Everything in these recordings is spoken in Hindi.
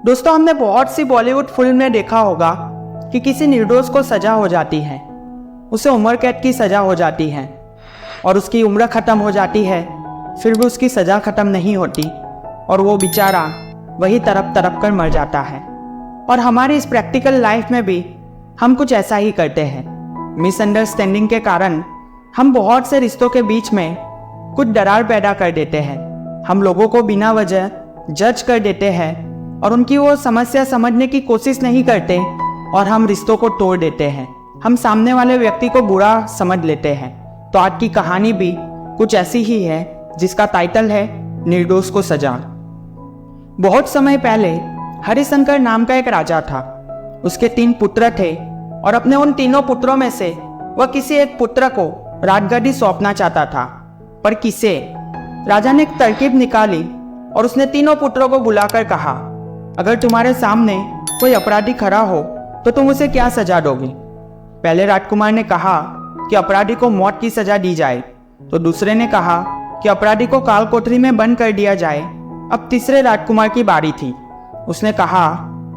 दोस्तों, हमने बहुत सी बॉलीवुड फिल्म में देखा होगा कि किसी निर्दोष को सजा हो जाती है, उसे उम्र कैद की सजा हो जाती है और उसकी उम्र ख़त्म हो जाती है, फिर भी उसकी सज़ा ख़त्म नहीं होती और वो बेचारा वही तड़प तड़प कर मर जाता है। और हमारी इस प्रैक्टिकल लाइफ में भी हम कुछ ऐसा ही करते हैं। मिसअंडरस्टैंडिंग के कारण हम बहुत से रिश्तों के बीच में कुछ दरार पैदा कर देते हैं। हम लोगों को बिना वजह जज कर देते हैं और उनकी वो समस्या समझने की कोशिश नहीं करते और हम रिश्तों को तोड़ देते हैं। हम सामने वाले व्यक्ति को बुरा समझ लेते हैं। तो आज की कहानी भी कुछ ऐसी ही है जिसका टाइटल है निर्दोष को सजा। बहुत समय पहले हरिशंकर नाम का एक राजा था। उसके 3 पुत्र थे और अपने उन तीनों पुत्रों में से वह किसी एक पुत्र को राजगद्दी सौंपना चाहता था। पर किसे? राजा ने एक तरकीब निकाली और उसने तीनों पुत्रों को बुलाकर कहा, अगर तुम्हारे सामने कोई अपराधी खड़ा हो तो तुम उसे क्या सजा दोगे? पहले राजकुमार ने कहा कि अपराधी को मौत की सजा दी जाए, तो दूसरे ने कहा कि अपराधी को काल कोठरी में बंद कर दिया जाए। अब तीसरे राजकुमार की बारी थी। उसने कहा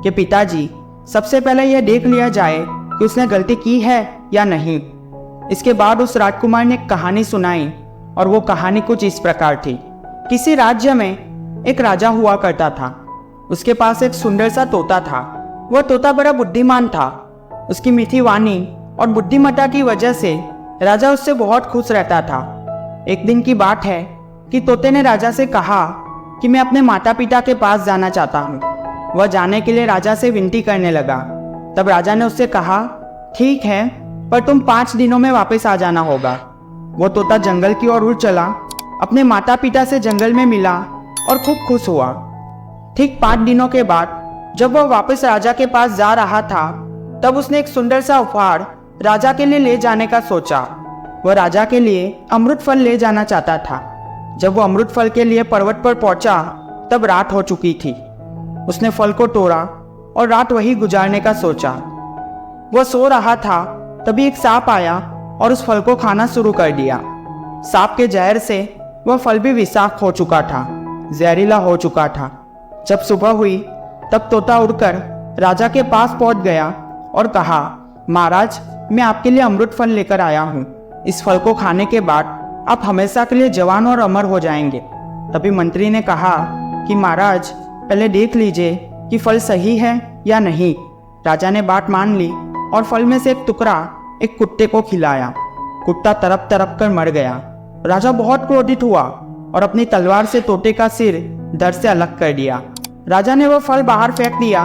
कि पिताजी, सबसे पहले यह देख लिया जाए कि उसने गलती की है या नहीं। इसके बाद उस राजकुमार ने कहानी सुनाई और वो कहानी कुछ इस प्रकार थी। किसी राज्य में एक राजा हुआ करता था। उसके पास एक सुंदर सा तोता था। वह तोता बड़ा बुद्धिमान था। उसकी मीठी वाणी और बुद्धिमत्ता की वजह से राजा उससे बहुत खुश रहता था। एक दिन की बात है कि तोते ने राजा से कहा कि मैं अपने माता पिता के पास जाना चाहता हूँ। वह जाने के लिए राजा से विनती करने लगा। तब राजा ने उससे कहा, ठीक है, पर तुम 5 दिनों में वापस आ जाना होगा। वो तोता जंगल की ओर उड़ चला, अपने माता पिता से जंगल में मिला और खूब खुश हुआ। ठीक 5 दिनों के बाद जब वह वापस राजा के पास जा रहा था, तब उसने एक सुंदर सा उपहार राजा के लिए ले जाने का सोचा। वह राजा के लिए अमृत फल ले जाना चाहता था। जब वो अमृत फल के लिए पर्वत पर पहुंचा, तब रात हो चुकी थी। उसने फल को तोड़ा और रात वही गुजारने का सोचा। वह सो रहा था, तभी एक सांप आया और उस फल को खाना शुरू कर दिया। सांप के जहर से वह फल भी विषाक्त हो चुका था, जहरीला हो चुका था। जब सुबह हुई, तब तोता उड़कर राजा के पास पहुंच गया और कहा, महाराज, मैं आपके लिए अमृत फल लेकर आया हूँ। इस फल को खाने के बाद आप हमेशा के लिए जवान और अमर हो जाएंगे। तभी मंत्री ने कहा कि महाराज, पहले देख लीजिए कि फल सही है या नहीं। राजा ने बात मान ली और फल में से एक टुकड़ा एक कुत्ते को खिलाया। कुत्ता तड़प तड़प कर मर गया। राजा बहुत क्रोधित हुआ और अपनी तलवार से तोते का सिर धड़ से अलग कर दिया। राजा ने वह फल बाहर फेंक दिया,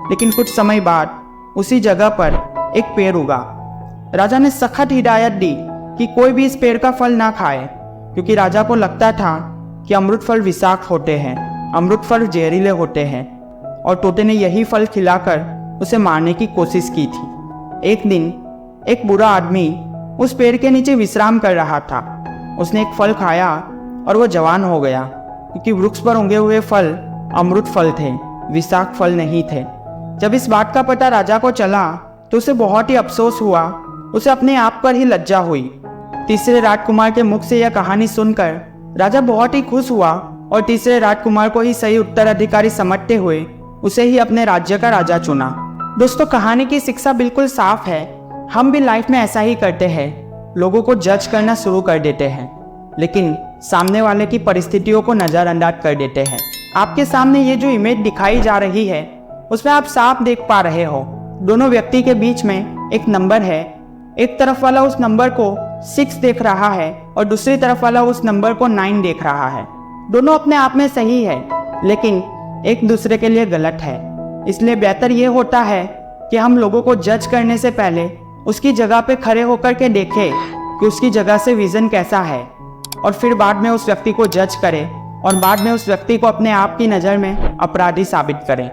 लेकिन कुछ समय बाद उसी जगह पर एक पेड़ उगा। राजा ने सख्त हिदायत दी कि कोई भी इस पेड़ का फल ना खाए, क्योंकि राजा को लगता था कि अमृत फल विषाक्त होते हैं, अमृत फल जहरीले होते हैं, और तोते ने यही फल खिलाकर उसे मारने की कोशिश की थी। एक दिन एक बुरा आदमी उस पेड़ के नीचे विश्राम कर रहा था। उसने एक फल खाया और वह जवान हो गया, क्योंकि वृक्ष पर उगे हुए फल अमृत फल थे, विषाक्त फल नहीं थे। जब इस बात का पता राजा को चला तो उसे बहुत ही अफसोस हुआ। उसे अपने आप पर ही लज्जा हुई। तीसरे राजकुमार के मुख से यह कहानी सुनकर राजा बहुत ही खुश हुआ और तीसरे राजकुमार को ही सही उत्तराधिकारी समझते हुए उसे ही अपने राज्य का राजा चुना। दोस्तों, कहानी की शिक्षा बिल्कुल साफ है। हम भी लाइफ में ऐसा ही करते हैं, लोगों को जज करना शुरू कर देते हैं, लेकिन सामने वाले की परिस्थितियों को नज़रअंदाज कर देते हैं। आपके सामने ये जो इमेज दिखाई जा रही है, उसमें आप साफ देख पा रहे हो, दोनों व्यक्ति के बीच में एक नंबर है। एक तरफ वाला उस नंबर को 6 देख रहा है और दूसरी तरफ वाला उस नंबर को 9 देख रहा है। दोनों अपने आप में सही है, लेकिन एक दूसरे के लिए गलत है। इसलिए बेहतर ये होता है कि हम लोगों को जज करने से पहले उसकी जगह पे खड़े होकर के देखें कि उसकी जगह से विजन कैसा है, और फिर बाद में उस व्यक्ति को जज करें और बाद में उस व्यक्ति को अपने आप की नज़र में अपराधी साबित करें।